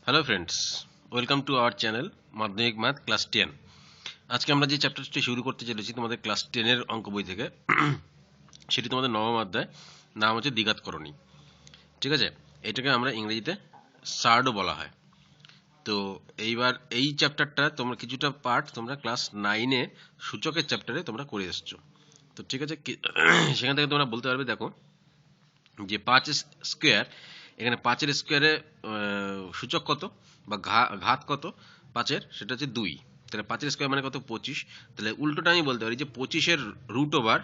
Hello friends, welcome to our channel মাধ্যমিক math class 10। আজকে আমরা যে চ্যাপ্টারটি শুরু করতে চলেছি তোমাদের ক্লাস 10-এর অঙ্ক বই থেকে, সেটি তোমাদের নবম অধ্যায়, নাম হচ্ছে দ্বিঘাতকরণী। ঠিক আছে, এটাকে আমরা ইংরেজিতে সার্ডও বলা হয়। তো এইবার এই চ্যাপ্টারটা তোমরা কিছুটা পার্ট তোমরা ক্লাস 9-এ সূচকের চ্যাপ্টারে তোমরা করে এসছো। তো ঠিক আছে, সেখান থেকে তোমরা বলতে পারবে, দেখো যে 5 স্কোয়ার, এখানে 5-এর স্কোয়ারে সূচক কত বা ঘাত কত 5-এর, সেটা হচ্ছে 2। তাহলে 5-এর স্কোয়ার মানে কত? 25। তাহলে উল্টোটা আমি বলতে পারি যে 25-এর রুট ওভার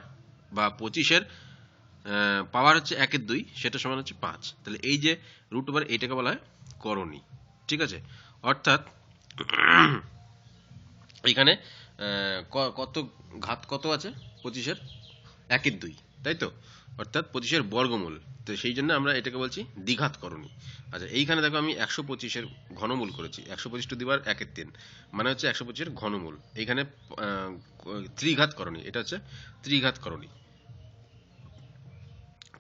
বা 25-এর পাওয়ার হচ্ছে 1-এর 2, সেটা সমান হচ্ছে 5। তাহলে এই যে রুট ওভার, এইটাকে বলা হয় করণী। ঠিক আছে, অর্থাৎ এখানে কত ঘাত কত আছে 25-এর? 1-এর 2, তাই তো? অর্থাৎ 25-এর বর্গমূল। তো সেই জন্য আমরা এটাকে বলছি দ্বিঘাতকরণী। আচ্ছা, এইখানে দেখো আমি 125-এর ঘনমূল করেছি, 125 টু দি পাওয়ার 1-এর 3, মানে হচ্ছে 125-এর ঘনমূল। এইখানে ত্রিঘাতকরণী, এটা হচ্ছে ত্রিঘাতকরণী।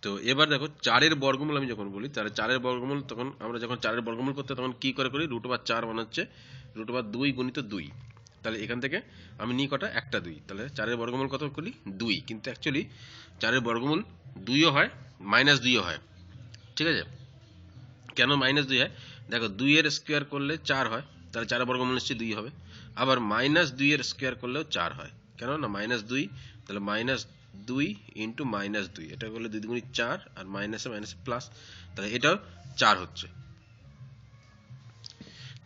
তো এবার দেখো 4-এর বর্গমূল আমি যখন বলি, তাহলে 4-এর বর্গমূল, তখন আমরা যখন 4-এর বর্গমূল করতে তখন কি করে করি? রুট ওভার 4 মানে হচ্ছে রুট ওভার 2 গুণিত 2। তাহলে এখান থেকে আমি নিই কটা? একটা 2। তাহলে 4-এর বর্গমূল কত করি? 2। কিন্তু অ্যাকচুয়ালি 4-এর বর্গমূল 2ও হয়, -2ও হয়। ঠিক আছে, কেন -2 হয়? দেখো 2-এর স্কোয়ার করলে 4 হয়, তাহলে 4-এর বর্গমূল নিশ্চয়ই 2 হবে। আবার -2-এর স্কোয়ার করলেও 4 হয়। কেন না? -2, তাহলে -2 ইন্টু -2, এটা করলে 2 দুগুণে 4, আর মাইনাসে মাইনাসে প্লাস, তাহলে এটাও 4 হচ্ছে।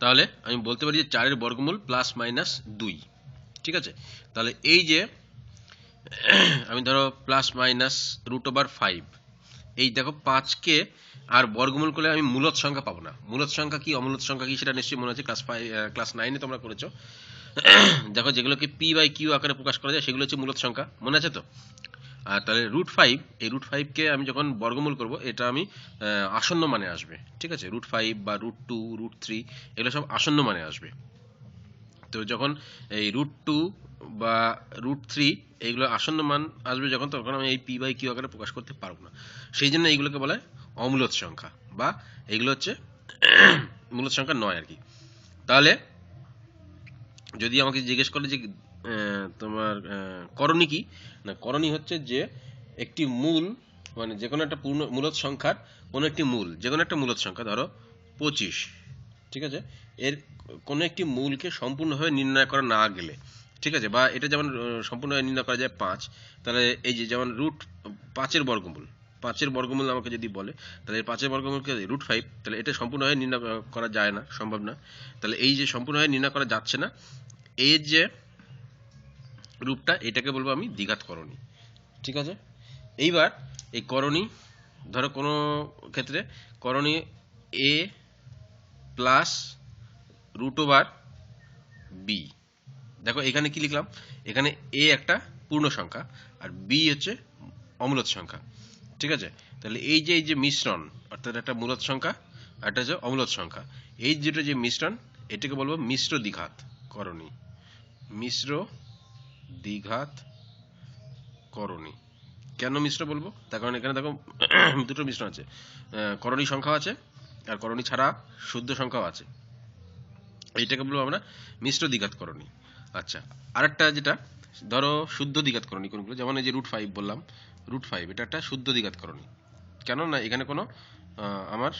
তাহলে আমি বলতে পারি যে 4-এর বর্গমূল +-2। ঠিক আছে, তাহলে এই যে আমি ধরো +-√5, এই দেখো 5-কে আর বর্গমূল করলে আমি মূলদ সংখ্যা পাবো না। মূলদ সংখ্যা কি, অমূলদ সংখ্যা কি, সেটা নিশ্চয়ই মনে আছে, ক্লাস 9-এ তোমরা করেছো। দেখো যেগুলোকে p/q আকারে প্রকাশ করা যায় সেগুলো হচ্ছে মূলদ সংখ্যা, মনে আছে তো? আর তাহলে √5, এই √5-কে আমি যখন বর্গমূল করব, এটা আমি আসন্ন মানে আসবে। ঠিক আছে, √5 বা √2, √3, এগুলো সব আসন্ন মানে আসবে। তো যখন এই √2 বা √3 এইগুলো আসন্ন মান আসবে যখন, তখন আমি এই p/q আকারে প্রকাশ করতে পারবো না। সেই জন্য এইগুলোকে বলা হয় অমূলদ সংখ্যা, বা এগুলো হচ্ছে মূলদ সংখ্যা নয় আর কি। তাহলে যদি আমাকে জিজ্ঞেস করে যে তোমার করণী কি, না করণী হচ্ছে যে একটি মূল, মানে যে কোনো একটা পূর্ণ মূলদ সংখ্যার কোনো একটি মূল, যে কোনো একটা মূলদ সংখ্যা, ধরো 25, ঠিক আছে, এর কোনো একটি মূলকে সম্পূর্ণভাবে নির্ণয় করা না গেলে, ঠিক আছে, বা এটা যেমন সম্পূর্ণভাবে নির্ণয় করা যায় 5, তাহলে এই যে যেমন √5-এর বর্গমূল, 5-এর বর্গমূল আমাকে যদি বলে, তাহলে 5-এর বর্গমূলকে √5, তাহলে এটা সম্পূর্ণভাবে নির্ণয় করা যায় না, সম্ভব না। তাহলে এই যে সম্পূর্ণভাবে নির্ণয় করা যাচ্ছে না, এর যে রূপটা, এটাকে বলবো আমি দ্বিঘাতকরণী। ঠিক আছে, এইবার এই করণী, ধরো কোনো ক্ষেত্রে করণী a প্লাস √b। দেখো এখানে কি লিখলাম? এখানে a একটা পূর্ণ সংখ্যা আর b হচ্ছে অমূলদ সংখ্যা। ঠিক আছে, তাহলে এই যে মিশ্রণ, অর্থাৎ একটা মূলদ সংখ্যা আর একটা হচ্ছে অমূলদ সংখ্যা, এই দুটো যে মিশ্রণ, এটাকে বলবো মিশ্র দ্বিঘাত করণী। মিশ্র দ্বিঘাত করণী। কেন মিশ্র বলবো? তার কারণ এখানে দেখো দুটো মিশ্রণ আছে, করণী সংখ্যা আছে আর করণী ছাড়া শুদ্ধ সংখ্যাও আছে। এইটাকে বলবো আমরা মিশ্র দ্বিঘাত করণী। আচ্ছা, আরেকটা যেটা, ধরো শুদ্ধ দ্বিঘাত করণী কোনগুলো, যেমন এই যে √5 বললাম, √5 এটা একটা শুদ্ধ দ্বিঘাত করণী। কেন না? এখানে কোনো আমার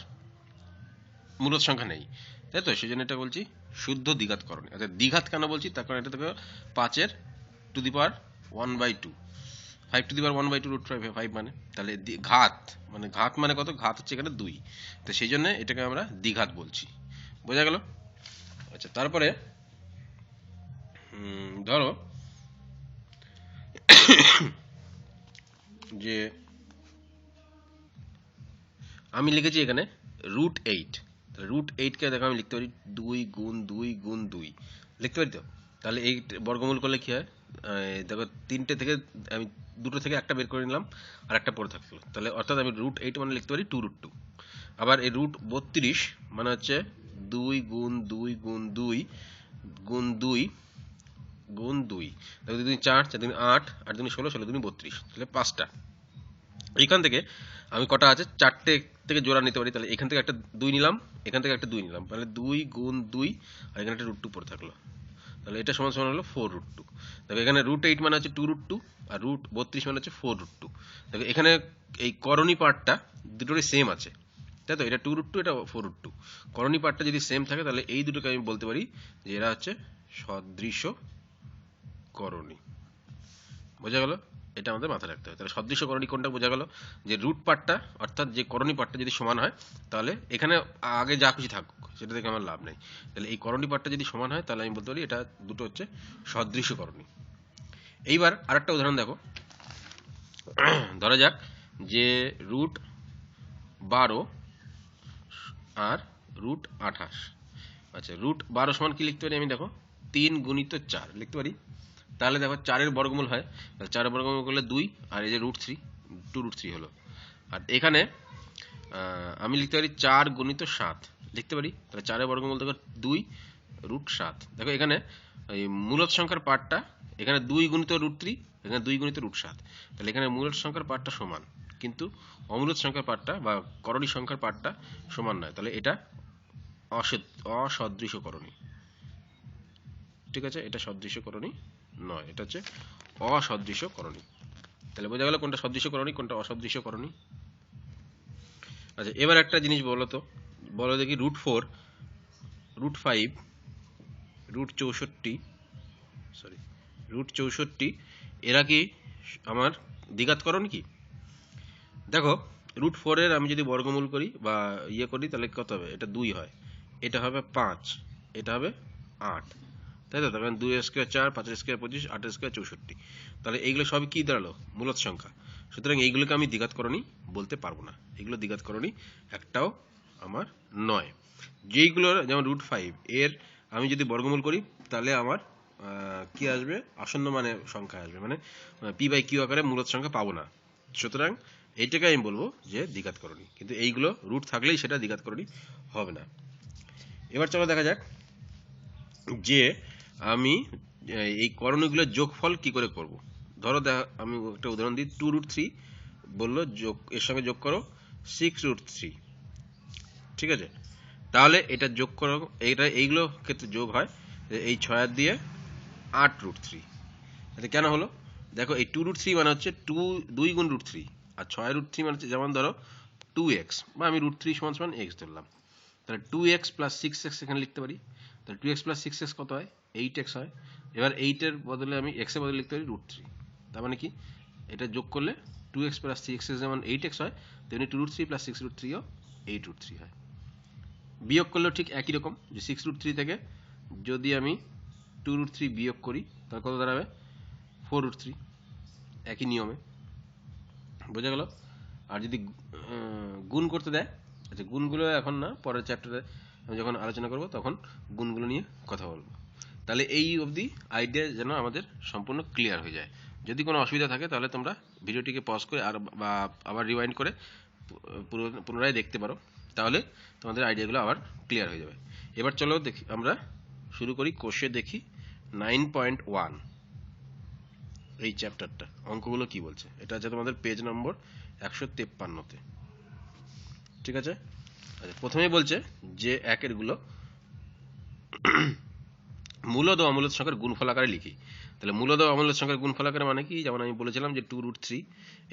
মূলদ সংখ্যা নেই, তাই তো? সেই জন্য এটা বলছি শুদ্ধ দ্বিঘাত করণী। আচ্ছা, দ্বিঘাত কেন বলছি? তার কারণ এটা দেখো 5-এর to the power 1/2, 5 to the পাওয়ার 1/2 √5 মানে, তাহলে ঘাত মানে, ঘাত মানে কত? ঘাত হচ্ছে এখানে 2, তো সেই জন্য এটাকে আমরা দ্বিঘাত বলছি। বোঝা গেল? আচ্ছা, তারপরে ধরো যে আমি লিখেছি এখানে √8, √8-কে দেখো আমি লিখতে পারি 2 গুণ 2 গুণ 2, লিখতে পারি তো? তাহলে এই বর্গমূল করলে কি হয়? দেখো 3টে থেকে আমি 2টো থেকে একটা বের করে নিলাম, আর একটা পড়ে থাকলো, তাহলে অর্থাৎ আমি √8 মানে লিখতে পারি 2√2। আবার এই √32 মানে হচ্ছে 2 গুণ 2 গুণ 2 গুণ 2 গুণ 2, দেখো 2 4, 4 2 8, 8 2 16, 16 2 32, তাহলে 5টা। এইখান থেকে আমি কটা আছে? 4টে থেকে জোড়া নিতে পারি, তাহলে এখান থেকে একটা 2 নিলাম, এখান থেকে একটা 2 নিলাম, তাহলে 2 গুণ 2 আর এখানে একটা √2 পড়ে থাকলো, তাহলে এটা সমান সমান হলো 4√2। দেখো এখানে √8 মানে হচ্ছে 2√2 আর √32 মানে হচ্ছে 4√2। দেখো এখানে এই করণী পার্টটা দুটোরই সেম আছে, তাই তো, এটা 2√2 এটা 4√2। করণী পার্টটা যদি সেম থাকে তাহলে এই দুটোকে আমি বলতে পারি যে এরা হচ্ছে সদৃশ করণী। বোঝা গেল? এটা আমাদের মাথায় রাখতে হবে। তাহলে সদৃশ করণী কোনটা বোঝা গেল, যে রুট পার্টটা অর্থাৎ যে করণী পার্টটা যদি সমান হয় তাহলে এখানে আগে যা খুশি থাকুক সেটা থেকে আমার লাভ নেই, তাহলে এই করণী পার্টটা যদি সমান হয় তাহলে আমি বলতে পারি এটা দুটো হচ্ছে সদৃশ করণী। এইবার আরেকটা উদাহরণ দেখো, ধরা যাক যে √12 আর √28। আচ্ছা, √12 সমান কি লিখতে পারি আমি, দেখো 3 গুণিত 4 লিখতে পারি। তাহলে দেখো 4-এর বর্গমূল হয়, 4-এর বর্গমূল করলে 2 আর এই যে √3 2√3 হলো। আর এখানে আমি লিখতে পারি 4 গুণিত 7 লিখতে পারি, তাহলে 4-এর বর্গমূল দেখো 2 √7। দেখো এখানে এই মূলদ সংখ্যার পার্টটা এখানে 2 গুণিত √3, এখানে 2 গুণিত √7, তাহলে এখানে মূলদ সংখ্যার পার্টটা সমান, কিন্তু অমূলদ সংখ্যার পার্টটা বা করণী সংখ্যার পার্টটা সমান নয়, তাহলে এটা অসদৃশ করণী। ঠিক আছে, এটা সদৃশ করণী নয়, এটা হচ্ছে অসদৃশ করণী। তাহলে বোঝা গেল কোনটা সদৃশ করণী কোনটা অসদৃশ করণী। আচ্ছা, এবার একটা জিনিস বলো তো, বলো দেখি √4 √5 √64 এরা কি আমার দ্বিঘাত করণী কি? দেখো √4 এর আমি যদি বর্গমূল করি বা ইয়ে করি তাহলে কত হবে, এটা 2 হয়, এটা হবে 5, এটা হবে 8, তাই তো। তখন 2² 4, 5² 25, 8² 64, তাহলে এইগুলো সবই কি দাঁড়ালো, মূলদ সংখ্যা। সুতরাং এইগুলোকে আমি দ্বিঘাত করণী বলতে পারবো না, এগুলো দ্বিঘাত করণী একটাও আমার নয়। যেইগুলো যেমন √5 এর আমি যদি বর্গমূল করি তাহলে আমার কি আসবে, আসন্ন মানে সংখ্যা আসবে, মানে p/q আকারে মূলদ সংখ্যা পাবো না। সুতরাং এইটাকে আমি বলবো যে দ্বিঘাত করণী, কিন্তু এইগুলো রুট থাকলেই সেটা দ্বিঘাত করণী হবে না। এবার চলো দেখা যাক যে আমি এই করণীগুলোর যোগফল কি করে করব। ধরো আমি একটা উদাহরণ দিই, 2√3 বললো যোগ, এর সঙ্গে যোগ করো 6√3, ঠিক আছে। তাহলে এটা যোগ করো, এইগুলো ক্ষেত্রে যোগ হয় এই 6 দিয়ে 8√3। আচ্ছা, কেন হলো, দেখো এই 2√3 মানে হচ্ছে 2 গুণ √3 আর 6√3 মানে হচ্ছে, যেমন ধরো 2x বা আমি √3 সমান x ধরলাম, তাহলে 2x প্লাস 6x এখানে লিখতে পারি, তাহলে 2x প্লাস 6x কত হয়, 8x হয়। এবার 8-এর বদলে আমি x এর বদলে লিখতে পারি √3, তার মানে কি এটা যোগ করলে 2x প্লাস 6x যেমন 8x হয় তেমনি 2√3 প্লাস 6√3 ও 8√3 হয়। বিয়োগ করলেও ঠিক একই রকম, যে 6√3 থেকে যদি আমি 2√3 বিয়োগ করি তাহলে কত দাঁড়াবে, 4√3, একই নিয়মে। বোঝা গেল? আর যদি গুণ করতে দেয়, আচ্ছা গুণগুলো এখন না, পরের চ্যাপ্টারে আমি যখন আলোচনা করব তখন গুণগুলো নিয়ে কথা বলবো। তাহলে এই অবধি আইডিয়া যেন আমাদের সম্পূর্ণ ক্লিয়ার হয়ে যায়। যদি কোনো অসুবিধা থাকে তাহলে তোমরা ভিডিওটিকে পজ করে আর বা আবার রিওয়াইন্ড করে পুনরায় দেখতে পারো, তাহলে তোমাদের আইডিয়াগুলো আবার ক্লিয়ার হয়ে যাবে। এবার চলো দেখি আমরা শুরু করি, কোষে দেখি 9.1 এই চ্যাপ্টারটা, অঙ্কগুলো কি বলছে। এটা আছে তোমাদের পেজ নম্বর 153-তে, ঠিক আছে। আচ্ছা, প্রথমেই বলছে যে একের গুলো মূলদ ও অমূলদ সংখ্যার গুণফল আকারে লিখি। তাহলে মূলদ ও অমূলদ সংখ্যার গুণফল আকারে মানে কি, যেমন আমি বলেছিলাম যে 2√3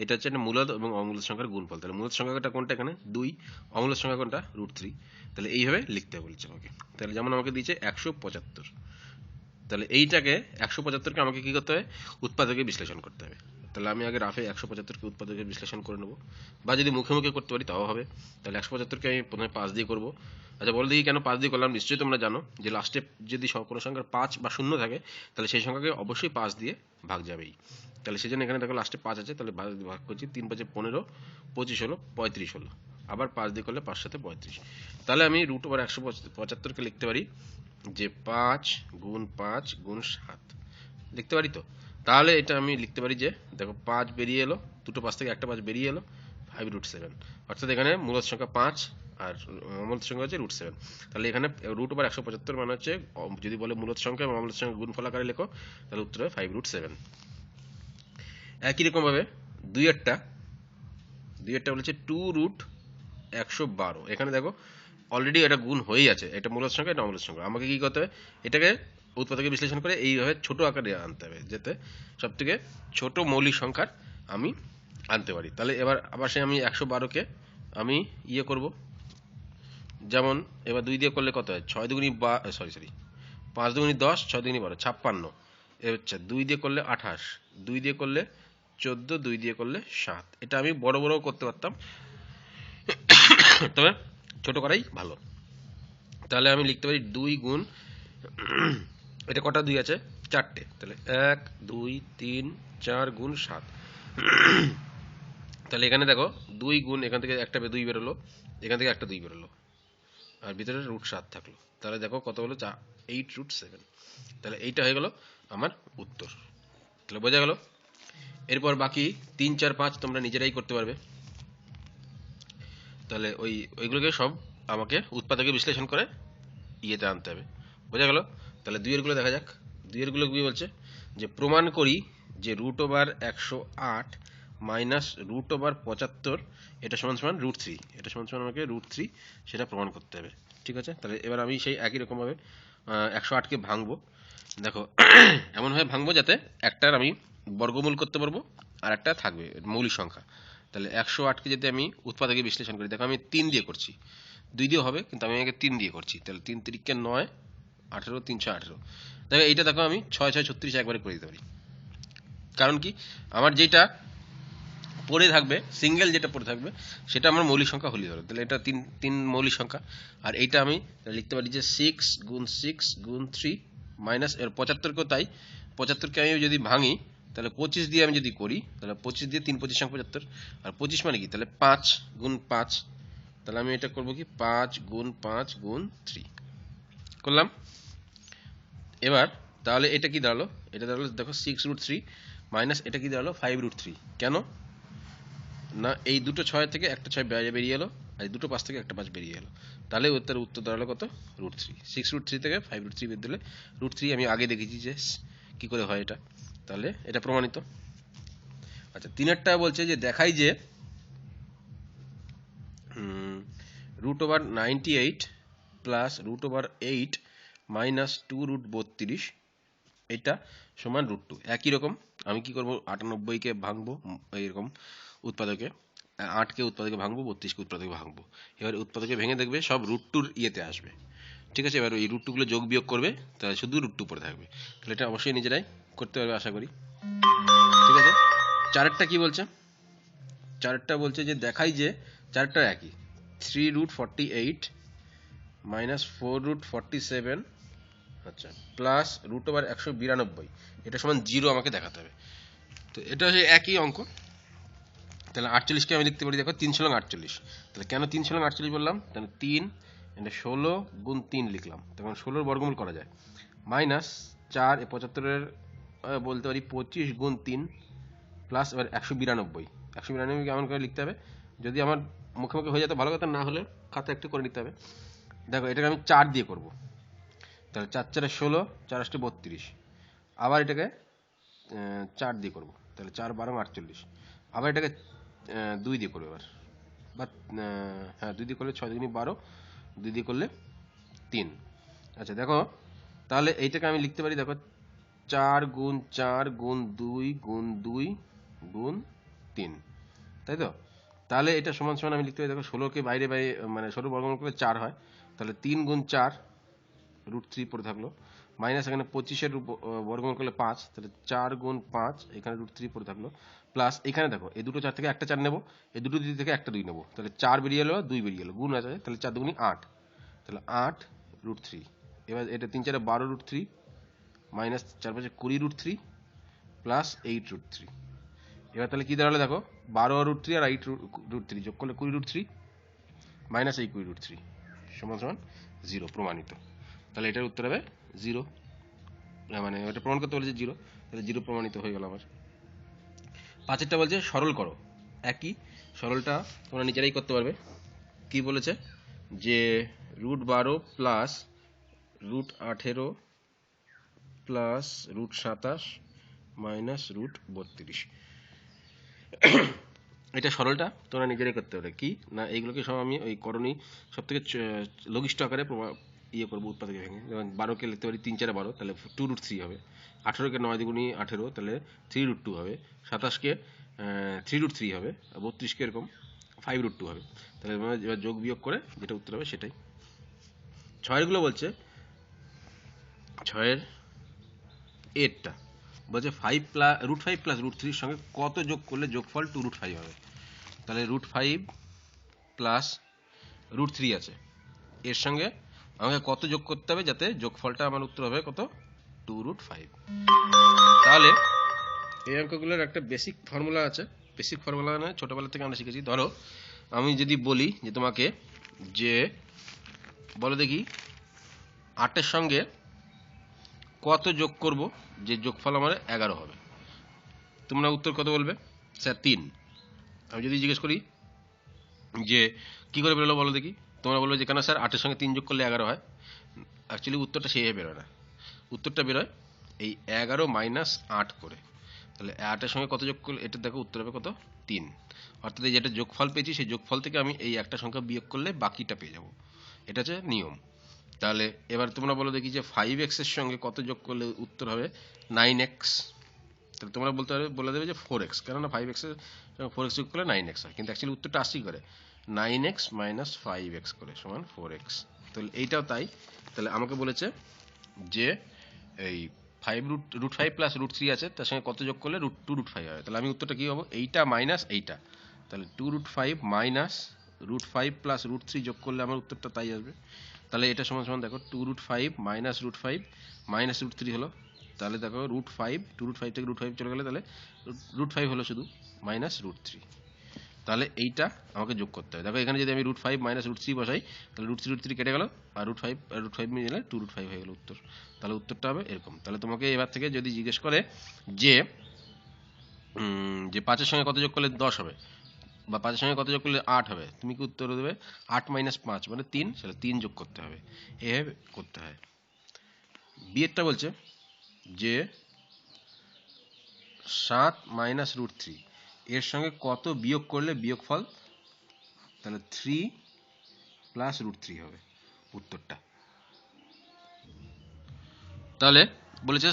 এটা হচ্ছে একটা মূলদ এবং অমূলদ সংখ্যার গুণফল। তাহলে মূলদ সংখ্যাটা কোনটা, এখানে 2, অমূলদ সংখ্যা কোনটা, √3। তাহলে এইভাবে লিখতে বলছে আমাকে। তাহলে যেমন আমাকে দিয়েছে 175, তাহলে এইটাকে 175কে আমাকে কি করতে হবে, উৎপাদকে বিশ্লেষণ করতে হবে। তাহলে আমি আগে রাফে 175কে উৎপাদকে বিশ্লেষণ করে নেবো, বা যদি মুখে মুখে করতে পারি তাও হবে। তাহলে 175কে আমি প্রথমে 5 দিয়ে করবো। আচ্ছা, বল দেখি কেন 5 দিয়ে করলাম, নিশ্চয়ই তোমরা জানো যে লাস্টে যদি কোনো সংখ্যার 5 বা 0 থাকে তাহলে সেই সংখ্যাকে অবশ্যই 5 দিয়ে ভাগ যাবেই। তাহলে সেই জন্য এখানে দেখো লাস্টে 5 আছে, তাহলে ভাগ করছি, 3 5 15, 25 হলো, 35 হলো, আবার 5 দিয়ে করলে 5 7 35। তাহলে আমি √175কে লিখতে পারি যে 5 গুণ 5 গুণ 7 লিখতে পারি। তো তাহলে এটা আমি লিখতে পারি যে দেখো 5 বেরিয়ে এলো, দুটো 5 থেকে একটা 5 বেরিয়ে এলো, 5√7, অর্থাৎ এখানে মূলদ সংখ্যা 5 আর অমূলদ সংখ্যা হচ্ছে √7। তাহলে এখানে √175 মানে হচ্ছে, যদি বলে মূলদ সংখ্যা এবং অমূলদ সংখ্যা গুণফল আকারে লেখো তাহলে উত্তর হবে 5√7। একই রকম ভাবে দুইয়েরটা বলেছে 2√5 112। এখানে দেখো অলরেডি এটা গুণ হয়েই আছে, এটা মূলদ সংখ্যা, এটা অমূলদ সংখ্যা। আমাকে কি করতে হবে, এটাকে উৎপাদকে বিশ্লেষণ করে এইভাবে ছোট আকারে আনতে হবে, যাতে সব থেকে ছোট মৌলিক সংখ্যার আমি আনতে পারি। তাহলে এবার আবার সে আমি 112কে আমি ইয়ে করব, যেমন এবার 2 দিয়ে করলে কত হয়, 6 দুগুণী 5 দুগুণী 10, 6 দুগুণী 12, 56। এ হচ্ছে 2 দিয়ে করলে 28, 2 দিয়ে করলে 14, 2 দিয়ে করলে 7। এটা আমি বড় বড় করতে পারতাম, তবে ছোট করাই ভালো। তাহলে আমি লিখতে পারি 2 গুণ, এটা কটা 2 আছে, 4টে, তাহলে 1 2 3 4 গুণ 7। তাহলে এখানে দেখো 2 গুণ, এখান থেকে একটা 2 বেরোলো, এখান থেকে একটা 2 বেরোলো, আর ভিতরে √7 থাকলো। তাহলে দেখো কত হলো, 8√7। তাহলে এইটা হয়ে গেল আমার উত্তর। তাহলে বোঝা গেল। এরপর বাকি 3 4 5 তোমরা নিজেরাই করতে পারবে। তাহলে ওইগুলোকে সব আমাকে উৎপাদকে বিশ্লেষণ করে ইয়েতে আনতে হবে, বোঝা গেল। তাহলে 2 এর গুলো দেখা যাক। 2 এর গুলো কি বলছে, যে প্রমাণ করি যে √108 মাইনাস √75 এটা সমান সমান √3, এটা সমান সমান আমাকে √3 সেটা প্রমাণ করতে হবে। ঠিক আছে, তাহলে এবার আমি সেই একই রকমভাবে 108কে ভাঙবো। দেখো এমনভাবে ভাঙবো যাতে একটার আমি বর্গমূল করতে পারবো আর একটা থাকবে মৌলিক সংখ্যা। তাহলে 108কে যদি আমি উৎপাদকে বিশ্লেষণ করি, দেখো আমি 3 দিয়ে করছি, 2 দিয়ে হবে কিন্তু আমি আগে 3 দিয়ে করছি। তাহলে 3 3 9, 18, 318। দেখো এইটা দেখো আমি 6 6 36 একবারে করে দিতে পারি। কারণ কি, আমার যেটা পড়ে থাকবে, সিঙ্গেল যেটা পড়ে থাকবে সেটা আমার মৌলিক সংখ্যা হলেই হলো। তাহলে এটা 3 মৌলিক সংখ্যা। আর এইটা আমি লিখতে পারি যে 6 গুণ 6 গুণ 3 মাইনাস এর 75কেও তাই। 75কে আমি যদি ভাঙি, তাহলে 25 দিয়ে আমি যদি করি, তাহলে 25 দিয়ে 3 25 75, আর 25 মানে কি, তাহলে 5 গুণ 5। তাহলে আমি এটা করব কি, 5 গুণ 5 গুণ 3 করলাম। এবার তাহলে এটা কি দাঁড়ালো, এটা দাঁড়ালো দেখো 6√3 মাইনাস এটা কি দাঁড়ালো 5√3। কেন না, এই দুটো 6 থেকে একটা 6 বাইরে বেরিয়ে এলো, আর এই দুটো 5 থেকে একটা 5 বেরিয়ে এলো। তাহলে তার উত্তর দাঁড়ালো কত, √3। 6√3 থেকে 5√3 বের দিলে √3। আমি আগে দেখেছি যে কি করে হয় এটা, তাহলে এটা প্রমাণিত। আচ্ছা, 3এরটা বলছে যে দেখাই যে √98 প্লাস √8 মাইনাস 2√32 এটা সমান √2। একই রকম আমি কি করব, 98কে ভাঙবো এইরকম উৎপাদকে, 8কে উৎপাদকে ভাঙবো, 32কে উৎপাদকে ভাঙবো। এবার উৎপাদকে ভেঙে দেখবে সব √2 ইয়েতে আসবে। ঠিক আছে, এবার এই √2 যোগ বিয়োগ করবে, তাহলে শুধু √2 পড়ে থাকবে। তাহলে এটা অবশ্যই নিজেরাই করতে পারবে আশা করি। ঠিক আছে, 4এরটা কি বলছে, 4এরটা বলছে যে দেখাই যে 4টা একই, 3√48 মাইনাস 4√47, আচ্ছা, প্লাস √192 এটা সমান 0 আমাকে দেখাতে হবে। তো এটা হচ্ছে একই অঙ্ক। তাহলে 48কে আমি লিখতে পারি, দেখো 3 × 48। তাহলে কেন 3 × 48 বললাম, তাহলে 3 এটা 16 গুণ 3 লিখলাম, তখন 16 বর্গমূল করা যায়, মাইনাস 4 75-এর বলতে পারি 25 গুণ 3 প্লাস এবার 192। 192 কেমন করে লিখতে হবে, যদি আমার মুখে মুখে হয়ে যেত ভালো কথা, না হলে খাতা একটু করে নিতে হবে। দেখো এটাকে আমি 4 দিয়ে করব, তাহলে 4 4 16, 4 8 32। আবার এটাকে 4 দিয়ে করব, তাহলে 4 12 48। আবার এটাকে 2 দিয়ে করবো এবার, বা হ্যাঁ 2 দিয়ে করলে 6 2 12, 2 দিয়ে করলে 3। আচ্ছা দেখো, তাহলে এইটাকে আমি লিখতে পারি, দেখো 4 গুণ 4 গুণ 2 গুণ 2 গুণ 3, তাই তো। তাহলে এটা সমান সমান আমি লিখতে পারি, দেখো 16কে বাইরে বাইরে মানে 16 বর্গমূল করলে 4 হয়, তাহলে 3 গুণ 4 √3 পড়ে থাকলো, মাইনাস এখানে 25-এর বর্গমূল করলে 5, তাহলে 4 গুণ 5 এখানে √3 পড়ে থাকলো, প্লাস এখানে দেখো এই দুটো 4 থেকে একটা 4 নেবো, এই দুটো 2 থেকে একটা 2 নেবো, তাহলে 4 বেরিয়ে এলো, 2 বেরিয়ে এলো, গুণ আছে, তাহলে 4 2 8, তাহলে 8√3। এবার এটা 3 4 12√3 মাইনাস 4 5 20√3 প্লাস 8√3। এবার তাহলে কি দাঁড়ালো, দেখো 12√3 আর 8√3 যোগ করলে 20√3 মাইনাস এই 20√3 সমান সমান 0, প্রমাণিত। তাহলে এটার উত্তর হবে 0, মানে এটা প্রমাণ করতে বলেছে 0, তাহলে 0 প্রমাণিত হয়ে গেল আমার। 5এরটা বলছে সরল করো, একই সরলটা তোমরা নিজেরাই করতে পারবে। কি বলেছে, যে √12 প্লাস √18 প্লাস √27 মাইনাস √32। এটা সরলটা তোমরা নিজেরাই করতে পারে কি না, এইগুলোকে সব আমি ওই করণী সব থেকে লঘিষ্ঠ আকারে ইয়ে করবো, উৎপাদকে ভেঙে। যেমন 12কে লিখতে পারি 3 4 12, তাহলে 2√3 হবে। 18কে 9 দ্বিগুণী 18, তাহলে 3√2 হবে। 27কে 3√3 হবে। 32কে এরকম 5√2 হবে। তাহলে এবার যোগ বিয়োগ করে যেটা উত্তর হবে সেটাই। 6এরগুলো বলছে, 6এর এরটা বলছে √5 প্লাস √3 সঙ্গে কত যোগ করলে যোগফল 2√5 হবে। তাহলে √5 প্লাস √3 আছে, এর সঙ্গে আমাকে কত যোগ করতে হবে যাতে যোগফলটা আমার উত্তর হবে কত, 2√5। তাহলে এই অঙ্কগুলোর একটা বেসিক ফর্মুলা আছে। বেসিক ফর্মুলা মানে ছোটবেলা থেকে আমরা শিখেছি। ধরো আমি যদি বলি যে তোমাকে যে বলো দেখি 8-এর সঙ্গে কত যোগ করব যে যোগফল আমার 11 হবে, তোমরা উত্তর কত বলবে? স্যার 3। আমি যদি জিজ্ঞেস করি যে কি করে বেরোলো বলো দেখি, তোমরা বলবে যে কেন স্যার 8-এর সঙ্গে 3 যোগ করলে 11 হয়। অ্যাকচুয়ালি উত্তরটা সেইভাবে বেরোয় না, উত্তরটা বেরোয় এই 11 মাইনাস 8 করে। তাহলে 8-এর সঙ্গে কত যোগ করলে এটা দেখো উত্তর হবে কত, 3। অর্থাৎ এই যেটা যোগফল পেয়েছি সেই যোগফল থেকে আমি এই একটা সংখ্যা বিয়োগ করলে বাকিটা পেয়ে যাব, এটা হচ্ছে নিয়ম। তাহলে এবার তোমরা বলো দেখি যে 5x এর সঙ্গে কত যোগ করলে উত্তর হবে 9x। তাহলে তোমরা বলে দেবে যে 4x, কেননা 5x এর সঙ্গে 4x যোগ করলে 9x হয়, কিন্তু অ্যাকচুয়ালি উত্তরটা আসি করে 9x মাইনাস 5x করে সমান 4x। তাহলে এইটাও তাই। তাহলে আমাকে বলেছে যে এই 5 প্লাস √3 আছে, তার সঙ্গে কত যোগ করলে √2√5 হবে। তাহলে আমি উত্তরটা কি হবে, এইটা মাইনাস এইটা। তাহলে 2√5 মাইনাস √5 প্লাস √3 যোগ করলে আমার উত্তরটা তাই আসবে। তাহলে এটা সমান সমান দেখো 2√5 মাইনাস √5 মাইনাস √3 হলো। তাহলে দেখো √5, 2√5 থেকে √5 চলে গেলে তাহলে √5 হলো শুধু, মাইনাস √3। তাহলে এইটা আমাকে যোগ করতে হবে। দেখো এখানে যদি আমি √5 মাইনাস √3 বসাই, তাহলে √3 কেটে গেল, আর √5 মিলে 2√5 হয়ে গেল উত্তর। তাহলে উত্তরটা হবে এরকম। তাহলে তোমাকে এবার থেকে যদি জিজ্ঞেস করে যে 5-এর সঙ্গে কত যোগ করলে 10 হবে, বা 5-এর সঙ্গে কত যোগ করলে 8 হবে, তুমি কি উত্তর দেবে? 8 মাইনাস 5 মানে 3, সেটা 3 যোগ করতে হবে, এভাবে করতে হয়। বিয়েরটা বলছে যে 7 মাইনাস √3 এর সঙ্গে কত বিয়োগ করলে বিয়োগফল, তাহলে 3 প্লাস √3 হবে উত্তরটা। তাহলে বলেছে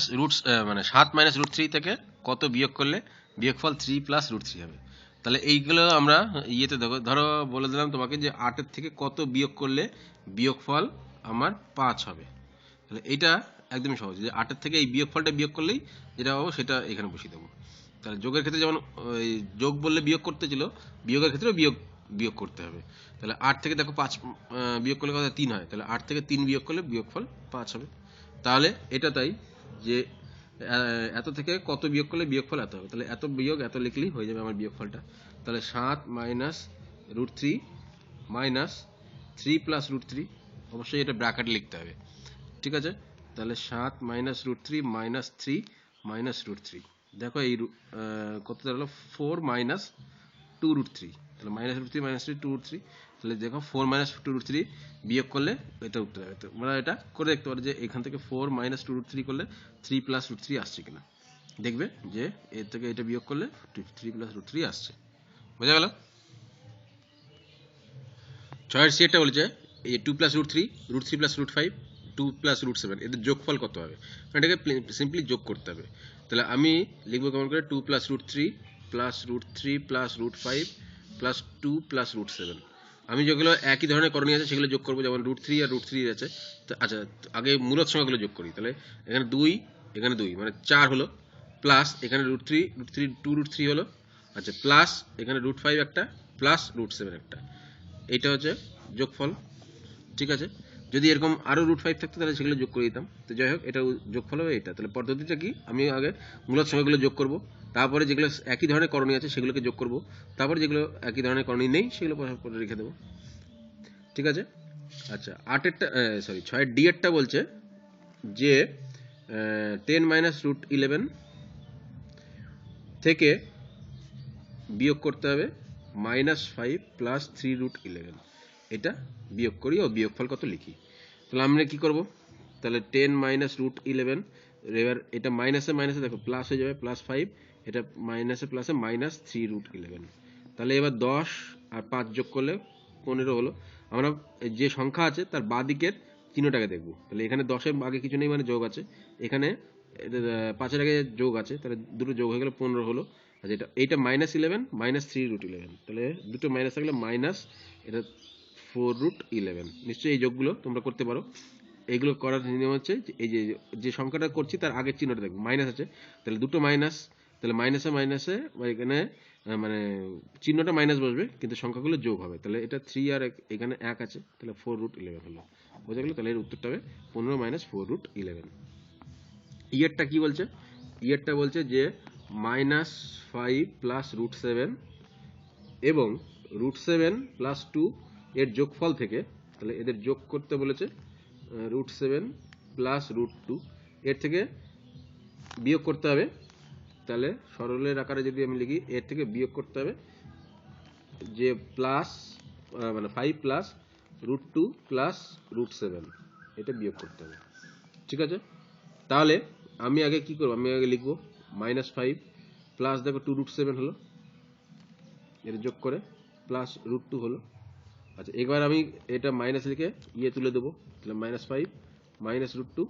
মানে 7 মাইনাস √3 থেকে কত বিয়োগ করলে বিয়োগফল 3 প্লাস √3 হবে। তাহলে এইগুলো আমরা ইয়েতে ধরো বলে দিলাম তোমাকে যে 8-এর থেকে কত বিয়োগ করলে বিয়োগফল আমার 5 হবে। তাহলে এইটা একদমই সহজ, যে 8-এর থেকে এই বিয়োগফলটা বিয়োগ করলেই যেটা পাবো সেটা এখানে বসিয়ে দেবো। তাহলে যোগের ক্ষেত্রে যেমন ওই যোগ বললে বিয়োগ করতে ছিল, বিয়োগের ক্ষেত্রেও বিয়োগ করতে হবে। তাহলে 8 থেকে দেখো 5 বিয়োগ করলে কত 3 হয়, তাহলে 8 থেকে 3 বিয়োগ করলে বিয়োগফল 5 হবে। তাহলে এটা তাই যে এত থেকে কত বিয়োগ করলে বিয়োগফল এত হবে, তাহলে এত বিয়োগ এত লিখলেই হয়ে যাবে আমার বিয়োগফলটা। তাহলে 7 মাইনাস √3 মাইনাস 3 প্লাস √3, অবশ্যই এটা ব্র্যাকেটে লিখতে হবে, ঠিক আছে। তাহলে 7 মাইনাস √3 মাইনাস 3 মাইনাস √3, দেখো এই কত দাঁড়ালো 4 মাইনাস 2√3, তাহলে মাইনাস √3 মাইনাস 3 2√3। তাহলে দেখো 4 মাইনাস 2√3 বিয়োগ করলে এটা উত্তর হবে। তোমরা এটা করে দেখতে পারো যে এখান থেকে 4 মাইনাস 2√3 করলে 3 প্লাস √3 আসছে কিনা, দেখবে যে এর থেকে এটা বিয়োগ করলে 3 প্লাস √3 আসছে। বোঝা গেল? 6-এর সি একটা বলেছে এই 2 প্লাস √3, √3 প্লাস √5, 2 প্লাস √7 এদের যোগফল কত হবে, এটাকে সিম্পলি যোগ করতে হবে। তাহলে আমি লিখবো কেমন করে, 2 plus √3 plus √3 plus √5 plus 2 plus √7। আমি যেগুলো একই ধরনের করণীয় আছে সেগুলো যোগ করবো, যেমন √3 আর √3 আছে। আচ্ছা আগে মূলত সংখ্যাগুলো যোগ করি। তাহলে এখানে 2, এখানে 2 মানে 4 হলো, প্লাস এখানে √3 2√3 হলো, আচ্ছা প্লাস এখানে √5 একটা, প্লাস √7 একটা, এইটা হচ্ছে যোগফল, ঠিক আছে। যদি এরকম আরও √5 থাকতো তাহলে সেগুলো যোগ করে দিতাম। তো যাই হোক এটা যোগফল হবে এটা। তাহলে পদ্ধতিটা কি, আমি আগে মূলত সংখ্যাগুলো যোগ করব, তারপরে যেগুলো একই ধরনের করণীয় আছে সেগুলোকে যোগ করব, তারপরে যেগুলো একই ধরনের করণীয় নেই সেগুলো পরে রেখে দেবো, ঠিক আছে। আচ্ছা 6-এর ডি এরটা বলছে যে 10 মাইনাস √11 থেকে বিয়োগ করতে হবে -5 প্লাস 3√11, এটা বিয়োগ করি ও বিয়োগফল কত লিখি। তাহলে আমরা কি করব, তাহলে 10 মাইনাস √11, এবার এটা মাইনাসে মাইনাসে দেখো প্লাস হয়ে যাবে, +5, এটা মাইনাসে প্লাসে -3√11। তাহলে এবার 10 আর 5 যোগ করলে 15 হলো। আমরা যে সংখ্যা আছে তার বাঁ দিকের চিহ্নটাকে দেখব। তাহলে এখানে 10-এর আগে কিছু নেই মানে যোগ আছে, এখানে 5-এর আগে যোগ আছে, তাহলে দুটো যোগ হয়ে গেলে 15 হলো। আচ্ছা এইটা -11 -3√11, তাহলে দুটো মাইনাস থাকলে মাইনাস এটা 4√11। নিশ্চয়ই এই যোগগুলো তোমরা করতে পারো। এইগুলো করার নিয়ম হচ্ছে এই যে সংখ্যাটা করছি তার আগের চিহ্নটা দেখবো, মাইনাস আছে, তাহলে দুটো মাইনাস, তাহলে মাইনাসে মাইনাসে এখানে মানে চিহ্নটা মাইনাস বসবে কিন্তু সংখ্যাগুলো যোগ হবে। তাহলে এটা 3 আর এখানে 1 আছে, তাহলে 4√11 হলো। বোঝা গেল? তাহলে এর উত্তরটা হবে 15 - 4√11। ইয়েরটা কি বলছে? ইয়েরটা বলছে যে -5 + √7 এবং √7 + 2 এর যোগফল থেকে, তাহলে এদের যোগ করতে বলেছে, √7 + √2 এর থেকে বিয়োগ করতে হবে। তাহলে সরলের আকারে যদি আমি লিখি, এর থেকে বিয়োগ করতে হবে যে প্লাস মানে 5 + √2 + √7, এটা বিয়োগ করতে হবে। ঠিক আছে? তাহলে আমি আগে কি করব? আমি আগে লিখবো -5 প্লাস দেখো 2√7 হলো, এর যোগ করে প্লাস √2 হলো। আচ্ছা এবার আমি এটা মাইনাস লিখে ইয়ে তুলে দেবো, তাহলে -5 -√2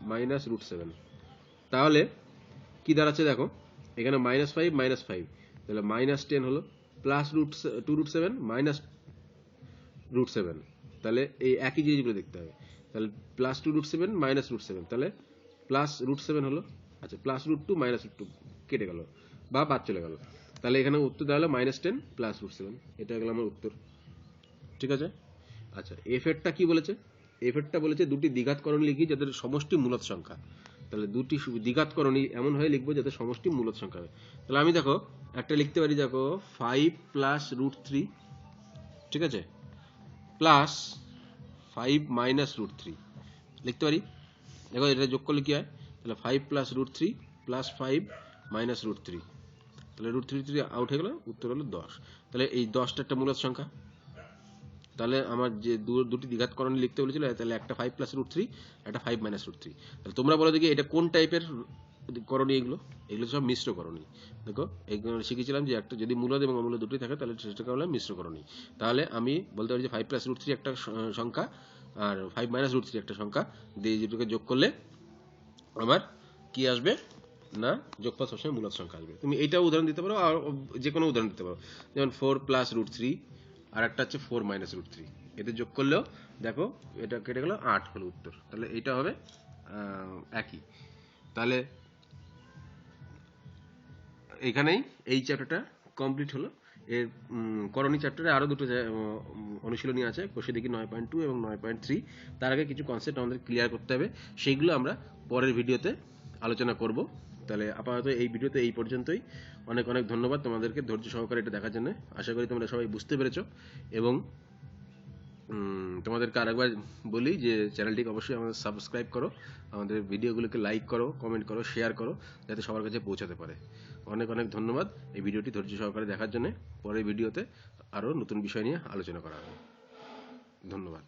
-√7। তাহলে কি দাঁড়াচ্ছে দেখো, এখানে -5 -5, তাহলে -10 হলো, প্লাস 2√7 -√7, তাহলে এই একই জিনিসগুলো দেখতে হবে। তাহলে প্লাস 2√7 -√7, তাহলে প্লাস √7 হলো। আচ্ছা প্লাস √2 -√2 কেটে গেল বা বাদ চলে গেল, তাহলে এখানে উত্তর দেওয়া হলো -10 + √7, এটা গেল আমার উত্তর। ঠিক আছে? আচ্ছা এফেরটা কি বলেছে? এফেরটা বলেছে দুটি দ্বিঘাতকরণী লিখি যাদের সমষ্টি মূলদ সংখ্যা। তাহলে দুটি দ্বিঘাতকরণী এমন হয়ে লিখবো যাতে সমষ্টি মূলদ সংখ্যা হবে। তাহলে আমি দেখো একটা লিখতে পারি, দেখো 5 + √3, ঠিক আছে, প্লাস 5 - √3 লিখতে পারি। দেখো এটা যোগ করলে কি হয়, তাহলে 5 + √3 প্লাস 5 - √3, তাহলে √3 আউট হয়ে গেল, উত্তর হলো 10। তাহলে এই 10টা একটা মূলদ সংখ্যা। তাহলে আমার যে দুটি দ্বিঘাতকরণী লিখতে বলেছিল, তাহলে একটা 5 + √3, একটা 5 - √3। তাহলে তোমরা বলো দেখি এটা কোন টাইপের করণী? এগুলো সব মিশ্র করণী। দেখো এগুলো শিখেছিলাম যে একটা যদি মূলদ এবং অমূলদ দুটোই থাকে তাহলে সেটাকে বলা হয় মিশ্র করণী। তাহলে আমি বলতে পারি যে 5 + √3 একটা সংখ্যা আর 5 - √3 একটা সংখ্যা দিয়ে দুটোকে যোগ করলে আমার কি আসবে না, যোগফল সবসময় মূলদ সংখ্যা আসবে। তুমি এইটাও উদাহরণ দিতে পারো আর যে কোনো উদাহরণ দিতে পারো, যেমন 4 + √3 আর একটা হচ্ছে 4 - √3, এদের যোগ করলেও দেখো এটা কেটে গেল, 8 হলো উত্তর। তাহলে এইটা হবে একই। তাহলে এখানেই এই চ্যাপ্টারটা কমপ্লিট হলো। এর করণী চ্যাপ্টারে আরও দুটো অনুশীলনী আছে, কষে দেখি 9.2 এবং 9.3। তার আগে কিছু কনসেপ্ট আমাদের ক্লিয়ার করতে হবে, সেইগুলো আমরা পরের ভিডিওতে আলোচনা করব। তাহলে আপাতত এই ভিডিওতে এই পর্যন্তই। অনেক অনেক ধন্যবাদ তোমাদেরকে ধৈর্য সহকারে এটা দেখার জন্য। আশা করি তোমরা সবাই বুঝতে পেরেছো এবং তোমাদেরকে আরেকবার বলি যে চ্যানেলটিকে অবশ্যই আমাদের সাবস্ক্রাইব করো, আমাদের ভিডিওগুলোকে লাইক করো, কমেন্ট করো, শেয়ার করো, যাতে সবার কাছে পৌঁছাতে পারে। অনেক অনেক ধন্যবাদ এই ভিডিওটি ধৈর্য সহকারে দেখার জন্য। পরের ভিডিওতে আরও নতুন বিষয় নিয়ে আলোচনা করা হবে। ধন্যবাদ।